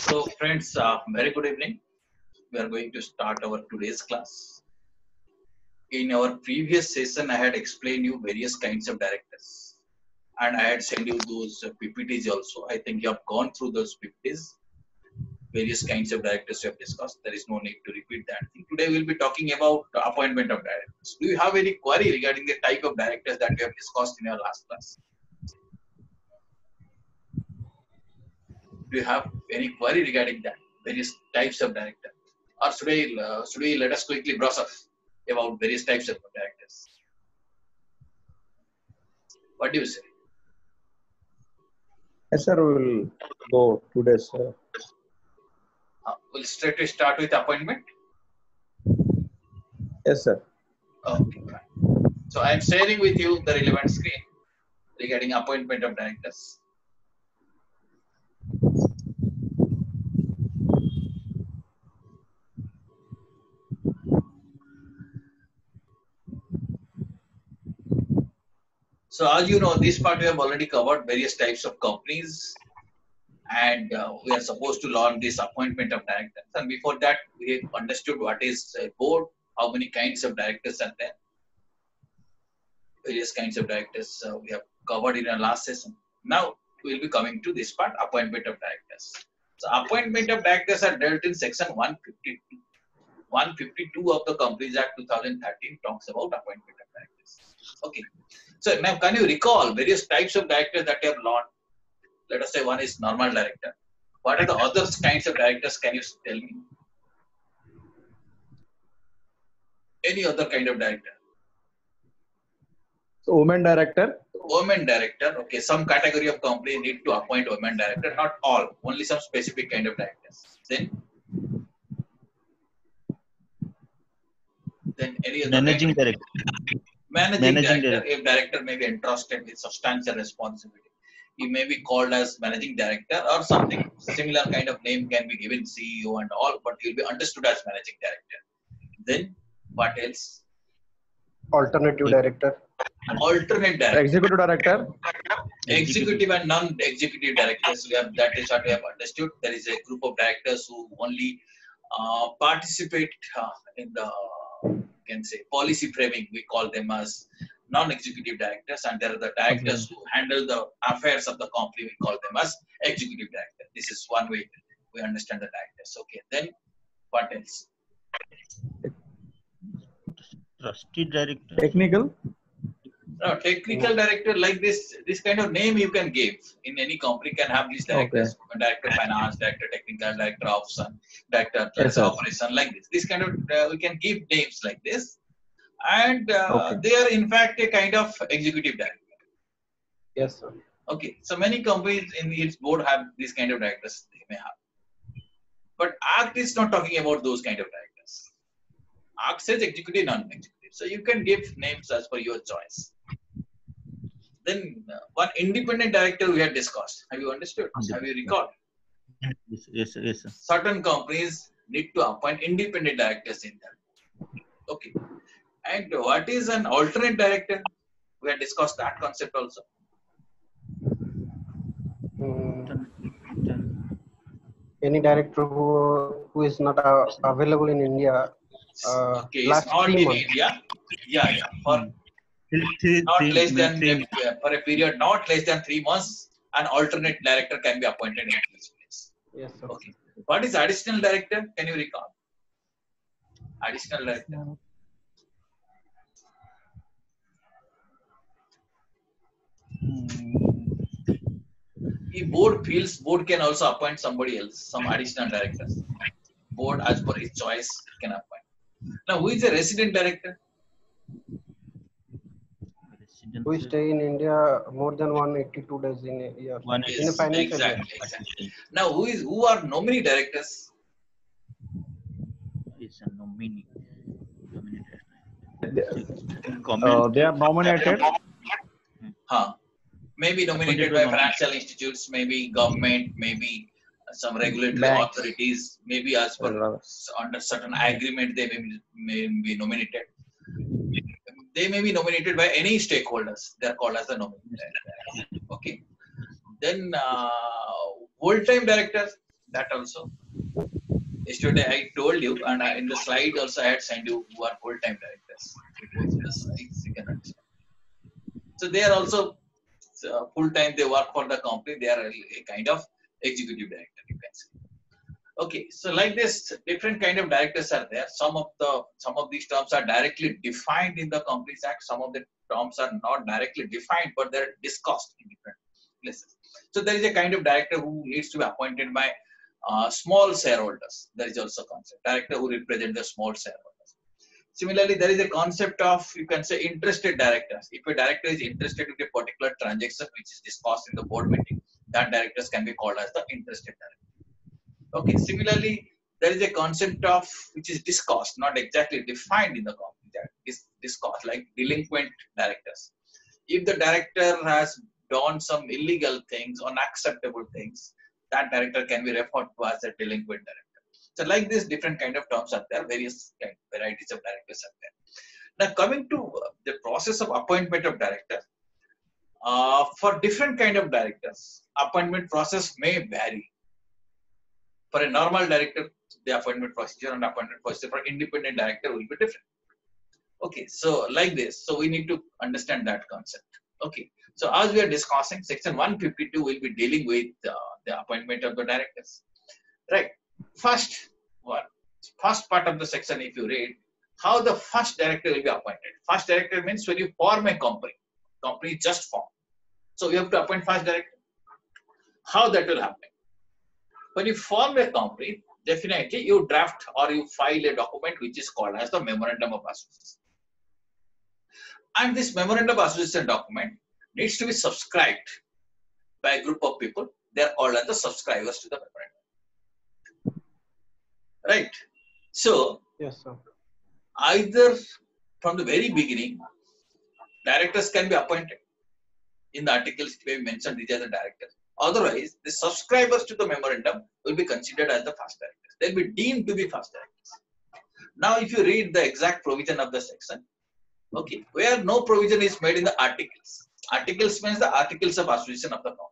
So, friends, very good evening. We are going to start our today's class. In our previous session, I had explained you various kinds of directors, and I had sent you those PPTs also. I think you have gone through those PPTs. Various kinds of directors we have discussed. There is no need to repeat that. Today, we'll be talking about the appointment of directors. Do you have any query regarding the type of directors that we have discussed in our last class? Do you have any query regarding that? Various types of directors? Or should we let us quickly brush up about various types of directors? What do you say? Yes, sir. We will go today, sir. We'll straight start with appointment. Yes, sir. Okay, fine. So I'm sharing with you the relevant screen regarding appointment of directors. So as you know, this part we have already covered various types of companies, and we are supposed to learn this appointment of directors. And before that, we understood what is a board, how many kinds of directors are there, various kinds of directors we have covered in our last session. Now we will be coming to this part, appointment of directors. So appointment of directors are dealt in section 152. 152 of the Companies Act 2013 talks about appointment of directors. Okay. So now can you recall various types of directors that you have learned? Let us say one is normal director. What are the other kinds of directors? Can you tell me? Any other kind of director? So, women director. Women director. Okay, some category of company need to appoint women director. Not all. Only some specific kind of directors. Then any other managing director. Managing director. If director may be entrusted with substantial responsibility, he may be called as managing director or something similar kind of name can be given, CEO and all, but he'll be understood as managing director. Then what else? Alternative director. Alternate director. Executive director. Executive and non-executive directors. That is what we have understood. There is a group of directors who only participate in the, you can say, policy framing. We call them as non-executive directors, and there are the directors who handle the affairs of the company. We call them as executive director. This is one way we understand the directors. Okay, then what else? Trustee director. Technical. No, technical director, like this kind of name you can give in any company can have these directors. Okay. Director of finance, director technical, director of director operation, like this. This kind of we can give names like this, and they are in fact a kind of executive director. Yes, sir. Okay, so many companies in its board have these kind of directors. They may have, but Act is not talking about those kind of directors. Act says executive, non-executive. So you can give names as per your choice. Then one independent director we had discussed. Have you understood? Have you recalled? Yes, sir. Certain companies need to appoint independent directors in them. Okay. And what is an alternate director? We had discussed that concept also. Any director who is not available in India. Okay, it's not in India. Yeah. For not less than for a period not less than 3 months, an alternate director can be appointed in each place. Yes, sir. Okay. What is additional director? Can you recall? Additional director. If board feels, board can also appoint somebody else, some additional directors. Board, as per its choice, can appoint. Now, who is a resident director? Who stay in India more than 182 days in a year. In a financial year. Exactly. Now, who are nominee directors? It's a nominee. They are nominated. Maybe nominated by financial institutes, maybe government, maybe some regulatory authorities, maybe as per under certain agreement they may be nominated. They may be nominated by any stakeholders. They are called as the nominee. Okay. Then full-time directors. That also. Yesterday I told you, and in the slide also I had sent you who are full-time directors. It was in the slides, you can understand. So they are also full-time, they work for the company, they are a kind of executive director, you can say. Okay, so like this, different kind of directors are there. Some of these terms are directly defined in the Companies Act. Some of the terms are not directly defined, but they're discussed in different places. So there is a kind of director who needs to be appointed by small shareholders. There is also a concept, director who represent the small shareholders. Similarly, there is a concept of, you can say, interested directors. If a director is interested in a particular transaction which is discussed in the board meeting, that directors can be called as the interested director. Okay, similarly, there is a concept of which is discussed, not exactly defined in the company, that is discussed, like delinquent directors. If the director has done some illegal things, unacceptable things, that director can be referred to as a delinquent director. So like this, different kind of terms are there, various varieties of directors are there. Now coming to the process of appointment of directors, for different kind of directors, appointment process may vary. For a normal director, the appointment procedure and appointment procedure for independent director will be different. Okay, so like this, so we need to understand that concept. Okay, so as we are discussing, section 152 will be dealing with the appointment of the directors. Right. First part of the section, if you read, how the first director will be appointed. First director means when you form a company just formed. So you have to appoint first director. How that will happen? When you form a company, definitely you draft or you file a document which is called as the Memorandum of Association. And this Memorandum of Association document needs to be subscribed by a group of people. They are called as the subscribers to the memorandum. Right? So, yes, sir. Either from the very beginning, directors can be appointed. In the articles, it may be mentioned these are the directors. Otherwise, the subscribers to the memorandum will be considered as the first directors. They'll be deemed to be first directors. Now, if you read the exact provision of the section, okay, where no provision is made in the articles. Articles means the articles of association of the company.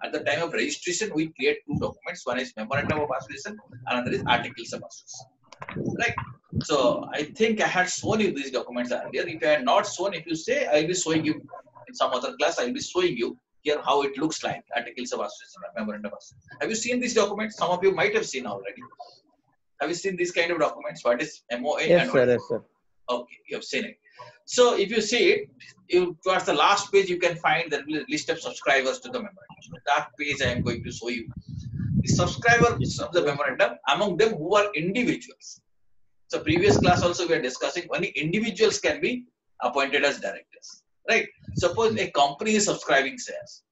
At the time of registration, we create two documents. One is Memorandum of Association, another is Articles of Association. Right? So, I think I had shown you these documents earlier. If I had not shown, if you say, I will be showing you in some other class, I will be showing you here how it looks like, Articles of Association or Memorandum of Association. Have you seen these documents? Some of you might have seen already. Have you seen these kind of documents? What is MOA? Yes, and sir. what is... Yes, sir. Okay, you have seen it. So if you see it, towards the last page, you can find the list of subscribers to the memorandum. That page I am going to show you. The subscribers of the memorandum, among them who are individuals. So previous class also we are discussing only individuals can be appointed as directors. Right? Suppose a company is subscribing shares.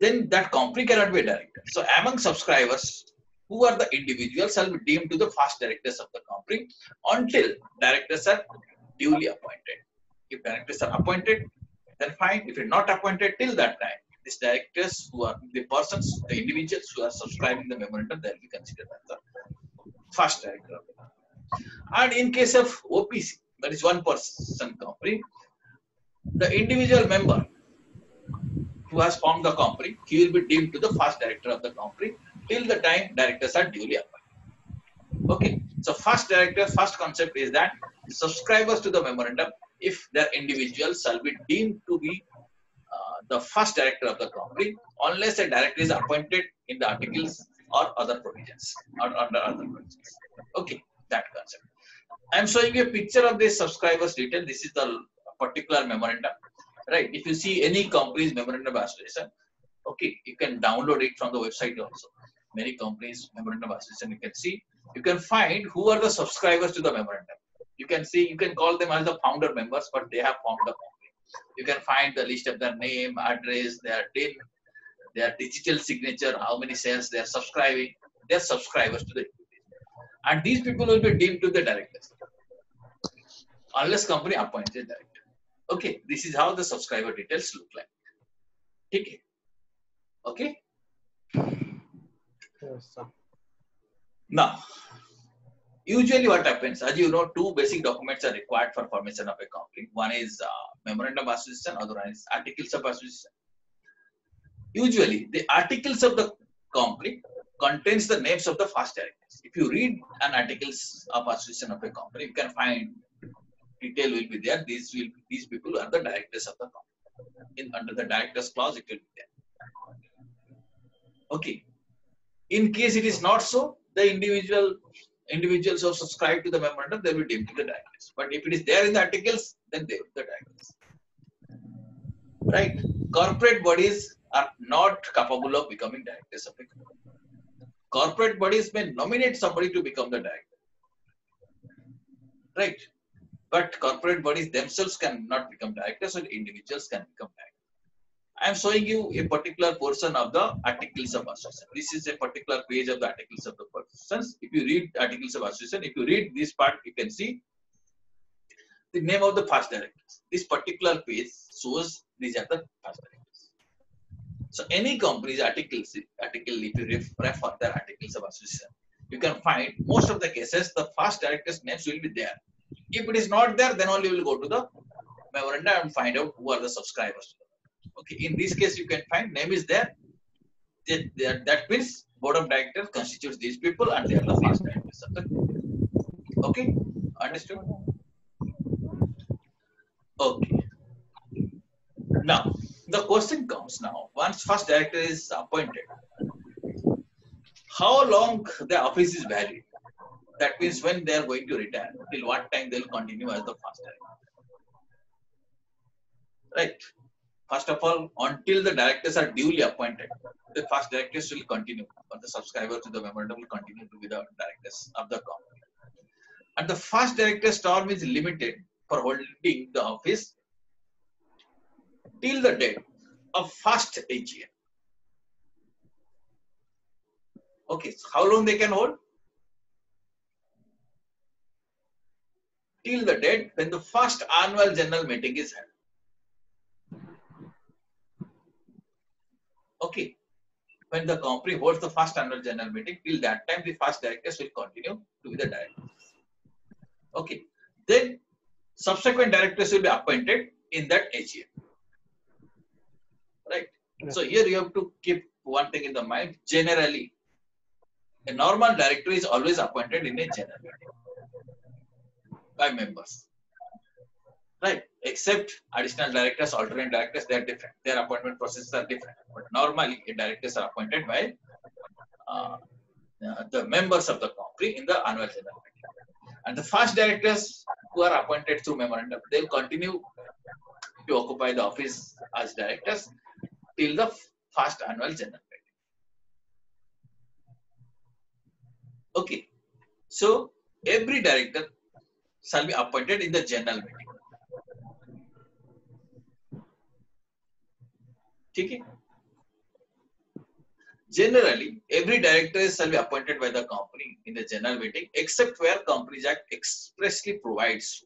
Then that company cannot be a director. So among subscribers, who are the individuals shall be deemed to the first directors of the company until directors are duly appointed. If directors are appointed, then fine. If you're not appointed till that time, these directors who are the persons, the individuals who are subscribing the memorandum, they will be considered as the first director of the company. And in case of OPC, that is one person company, the individual member who has formed the company, he will be deemed to the first director of the company till the time directors are duly appointed. Okay, so first concept is that subscribers to the memorandum, if their individuals, shall be deemed to be the first director of the company unless a director is appointed in the articles or other provisions or under other provisions. Okay, that concept. I am showing you a picture of this subscribers detail. This is the particular memorandum. Right, if you see any company's memorandum of association, okay, you can download it from the website also. Many companies memorandum of association, you can see, you can find who are the subscribers to the memorandum. You can see, you can call them as the founder members, but they have formed the company. You can find the list of their name, address, their DIN, their digital signature, how many shares they are subscribing. They are subscribers to the equity. And these people will be deemed to the directors unless company appoints a director. Okay, this is how the subscriber details look like. Okay. Yes, sir. Now, usually what happens, as you know, two basic documents are required for formation of a company. One is Memorandum of Association, other one is Articles of Association. Usually, the Articles of the company contains the names of the past directors. If you read an articles of association of a company, you can find detail will be there. These people are the directors of the company. Under the directors clause, it will be there. Okay. In case it is not so, the individuals who subscribe to the memorandum, they will be deemed to the directors. But if it is there in the articles, then they will be the directors. Right? Corporate bodies are not capable of becoming directors of a company. Corporate bodies may nominate somebody to become the director. Right? But corporate bodies themselves cannot become directors, or individuals can become directors. I am showing you a particular portion of the articles of association. This is a particular page of the articles of the persons. If you read articles of association, if you read this part, you can see the name of the past directors. This particular page shows these are the past directors. So any company's article, if you refer the articles of association, you can find most of the cases the past directors' names will be there. If it is not there, then only you will go to the memorandum and find out who are the subscribers. Okay, in this case, you can find name is there. That means board of directors constitutes these people and they are the past directors. Okay, understood? Okay. Now, the question comes now, once first director is appointed, how long the office is valid? That means when they are going to retire, till what time they will continue as the first director. Right? First of all, until the directors are duly appointed, the first directors will continue, or the subscriber to the memorandum will continue to be the directors of the company. And the first director's term is limited for holding the office till the date of first AGM. Okay, so how long they can hold? Till the date when the first annual general meeting is held. Okay, when the company holds the first annual general meeting, till that time the first directors will continue to be the directors. Okay, then subsequent directors will be appointed in that AGM. Right? Yes. So here you have to keep one thing in the mind. Generally, a normal director is always appointed in a general meeting by members. Right? Except additional directors, alternate directors, they are different. Their appointment processes are different. But normally, directors are appointed by the members of the company in the annual general meeting. And the first directors who are appointed through memorandum, they will continue to occupy the office as directors till the first annual general meeting. Okay. So, every director shall be appointed in the general meeting. Okay. Generally, every director shall be appointed by the company in the general meeting, except where Companies Act expressly provides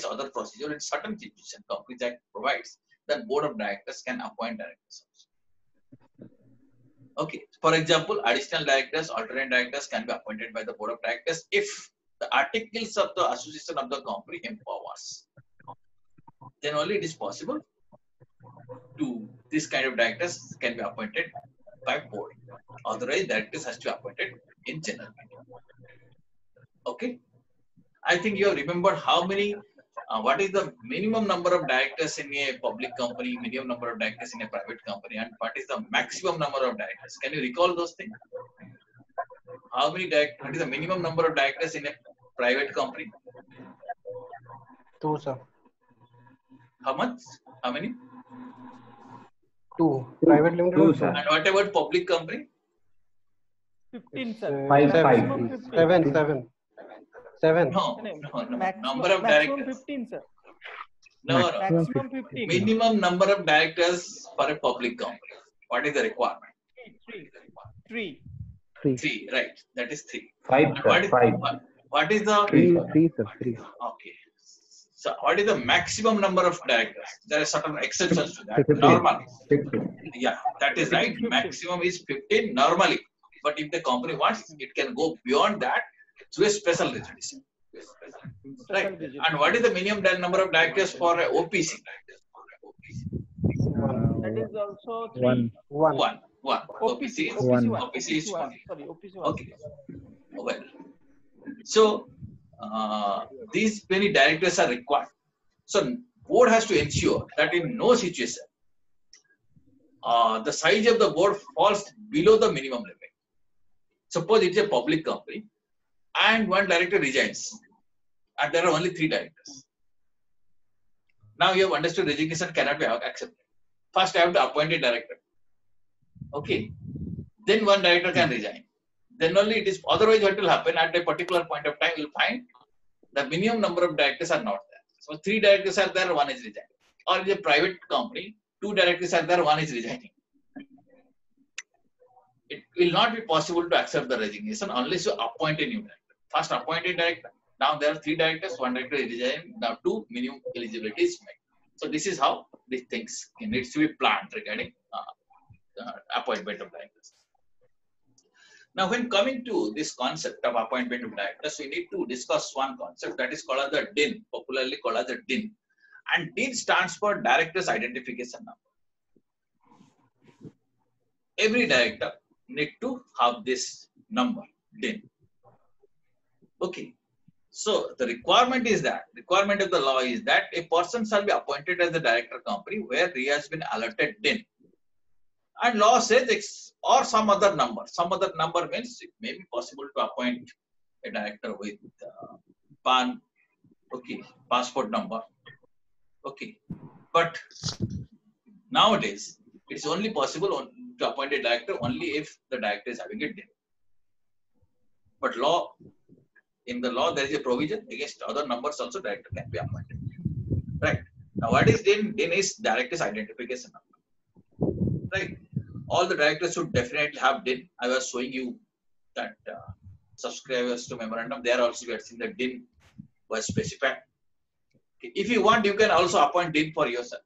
other procedure in certain situations. Companies Act provides that board of directors can appoint directors. Okay. For example, additional directors, alternate directors can be appointed by the board of directors if the articles of the association of the company empowers. Then only it is possible to this kind of directors can be appointed by board. Otherwise, directors has to be appointed in general meeting. Okay. I think you have remembered how many, what is the minimum number of directors in a public company, minimum number of directors in a private company, and what is the maximum number of directors? Can you recall those things? How many directors, what is the minimum number of directors in a private company? 2, sir. How much? How many? 2. Private limited. 2, sir. And what about public company? 15, sir. 5. 7. No. Number of maximum directors. 15, sir. No. Maximum 15. Minimum number of directors for a public company. What is the requirement? 3. 3, right? That is 3. 5, And sir. what is the 3, sir. 3. Okay. So what is the maximum number of directors? There are certain exceptions to that. 15. Normally, 15. yeah, that is right. 15. Maximum is 15 normally. But if the company wants, it can go beyond that through a special resolution. Right. And what is the minimum number of directors for a OPC? That is also 3. 1. 1. 1. OPC, is One. OPC 1. OPC is 1. Sorry, OPC 1. Okay. Well, so these many directors are required. So board has to ensure that in no situation the size of the board falls below the minimum limit. Suppose it's a public company and one director resigns and there are only 3 directors. Now you have understood resignation cannot be accepted. First I have to appoint a director. Okay. Then one director can resign. Then only it is, otherwise what will happen at a particular point of time, you will find the minimum number of directors are not there. So 3 directors are there, 1 is resigning. Or in a private company, 2 directors are there, 1 is resigning. It will not be possible to accept the resignation unless you appoint a new director. First appoint a director. Now there are 3 directors, 1 director is resigning. Now 2 minimum eligibility is met. So this is how these things needs to be planned regarding appointment of directors. Now, when coming to this concept of appointment of directors, we need to discuss one concept that is called as the DIN, popularly called as the DIN. And DIN stands for Directors Identification Number. Every director need to have this number, DIN. Okay. So, the requirement is that, requirement of the law is that a person shall be appointed as the director company where he has been allotted DIN. And law says or some other number. Some other number means it may be possible to appoint a director with PAN, okay, passport number, okay. But nowadays it is only possible to appoint a director only if the director is having a DIN. But in the law there is a provision against other numbers also director can be appointed. Right. Now what is DIN? DIN is Directors Identification Number. Right. All the directors should definitely have DIN. I was showing you that subscribers to memorandum, there also we had seen the DIN was specified. Okay. If you want, you can also appoint DIN for yourself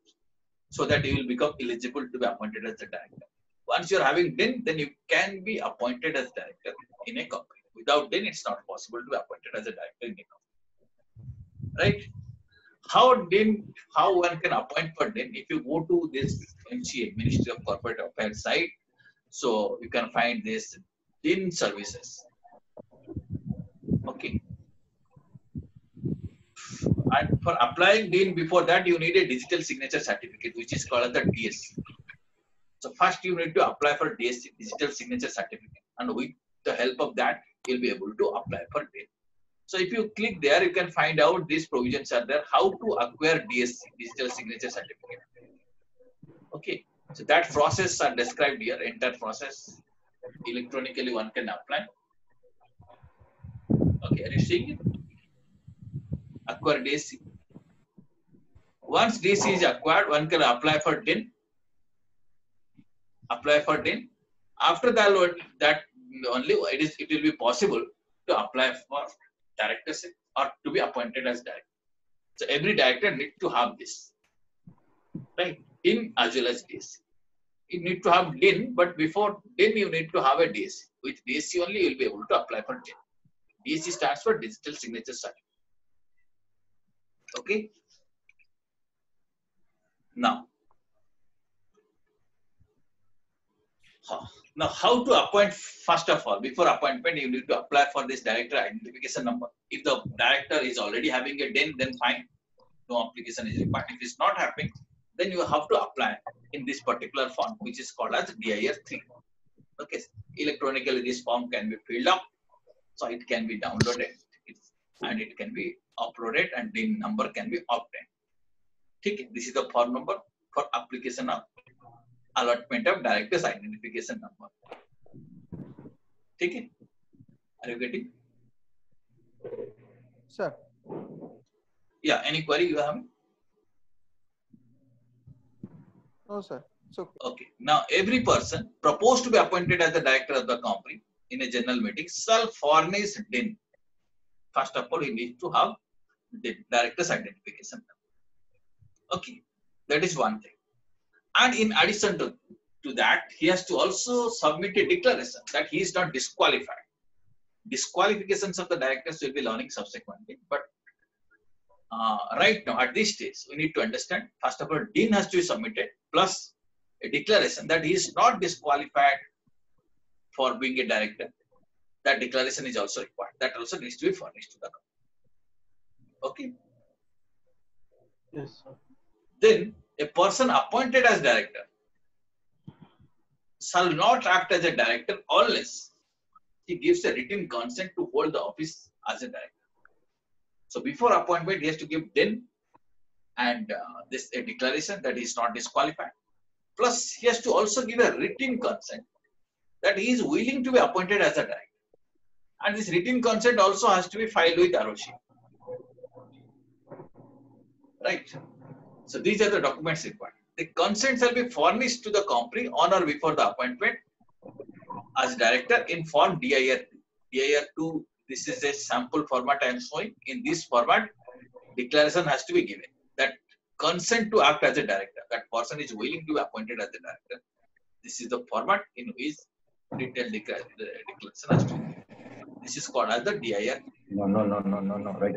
so that you will become eligible to be appointed as the director. Once you are having DIN, then you can be appointed as director in a company. Without DIN, it's not possible to be appointed as a director in a company. Right? How one can appoint for DIN? If you go to this MCA, Ministry of Corporate Affairs site, so you can find this DIN services. Okay. And for applying DIN, before that you need a digital signature certificate, which is called as the DSC. So first you need to apply for DSC, digital signature certificate, and with the help of that you'll be able to apply for DIN. So if you click there, you can find out these provisions are there, how to acquire DSC, digital signature certificate. Okay, so that process are described here, entire process. Electronically one can apply. Okay, are you seeing it? Acquire DSC. Once DSC is acquired, one can apply for DIN. Apply for DIN. After that only it will be possible to apply for directorship or to be appointed as director. So every director needs to have this, right? DIN as well as DSC. You need to have DIN, but before DIN you need to have a DSC. With DSC only you will be able to apply for DIN. DSC stands for Digital Signature Certificate. Okay. Now how to appoint? First of all, before appointment, you need to apply for this director identification number. If the director is already having a DIN, then fine, no application is required. If it's not happening, then you have to apply in this particular form, which is called as DIR 3. Okay, electronically this form can be filled up, so it can be downloaded and it can be uploaded, and DIN number can be obtained. Okay, this is the form number for application of allotment of director's identification number. Okay, are you getting? Sir. Yeah, any query you have? No, sir. It's okay. Okay, now every person proposed to be appointed as the director of the company in a general meeting shall furnish DIN. First of all, he needs to have DIN, director's identification number. Okay, that is one thing. And in addition to that, he has to also submit a declaration that he is not disqualified. Disqualifications of the directors will be learning subsequently. But right now, at this stage, we need to understand, first of all, DIN has to be submitted, plus a declaration that he is not disqualified for being a director, that declaration is also required. That also needs to be furnished to the company. Okay. Yes, sir. Then a person appointed as director shall not act as a director unless he gives a written consent to hold the office as a director. So before appointment, he has to give then and this a declaration that he is not disqualified. Plus, he has to also give a written consent that he is willing to be appointed as a director. And this written consent also has to be filed with ROC. Right. So these are the documents required. The consent shall be furnished to the company on or before the appointment as director in form DIR2. DIR2, this is a sample format I am showing. In this format, declaration has to be given that consent to act as a director. That person is willing to be appointed as a director. This is the format in which detailed declaration has to be given. This is called as the DIR. No. Right.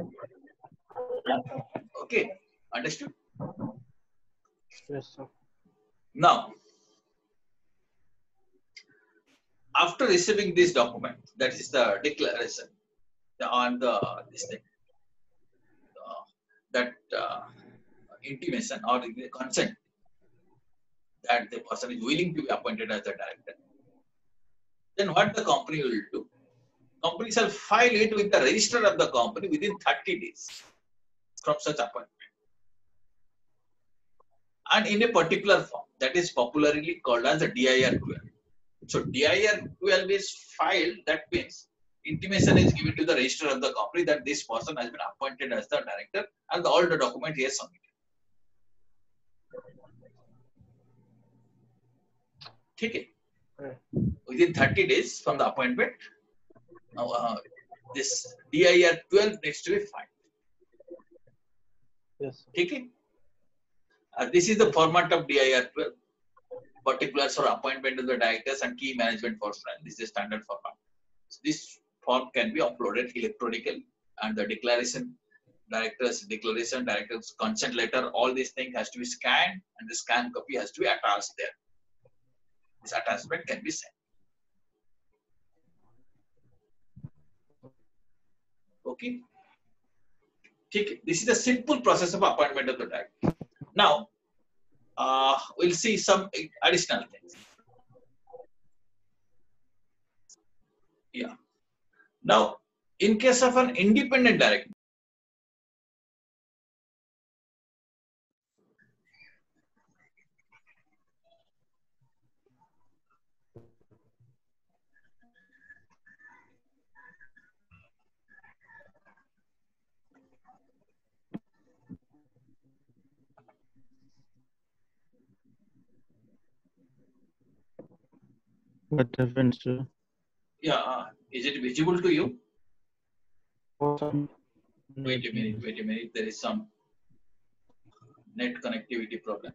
Okay, understood? Yes, sir. Now, after receiving this document, that is the declaration on the this thing, that intimation or the consent that the person is willing to be appointed as a director, then what the company will do? Company shall file it with the register of the company within 30 days from such appointment, and in a particular form that is popularly called as the DIR12. So DIR12 is filed. That means intimation is given to the register of the company that this person has been appointed as the director, and all the document he has submitted. Okay. Within 30 days from the appointment, this DIR12 needs to be filed. Yes. Okay. This is the format of DIR12. Particulars for appointment of the directors and key management personnel. This is a standard format. So this form can be uploaded electronically, and the declaration, director's consent letter, all these things has to be scanned, and the scanned copy has to be attached there. This attachment can be sent. Okay. This is a simple process of appointment of the director. Now, we'll see some additional things. Yeah. Now, in case of an independent director, What happened, sir? yeah, is it visible to you? Awesome. Wait a minute. There is some net connectivity problem.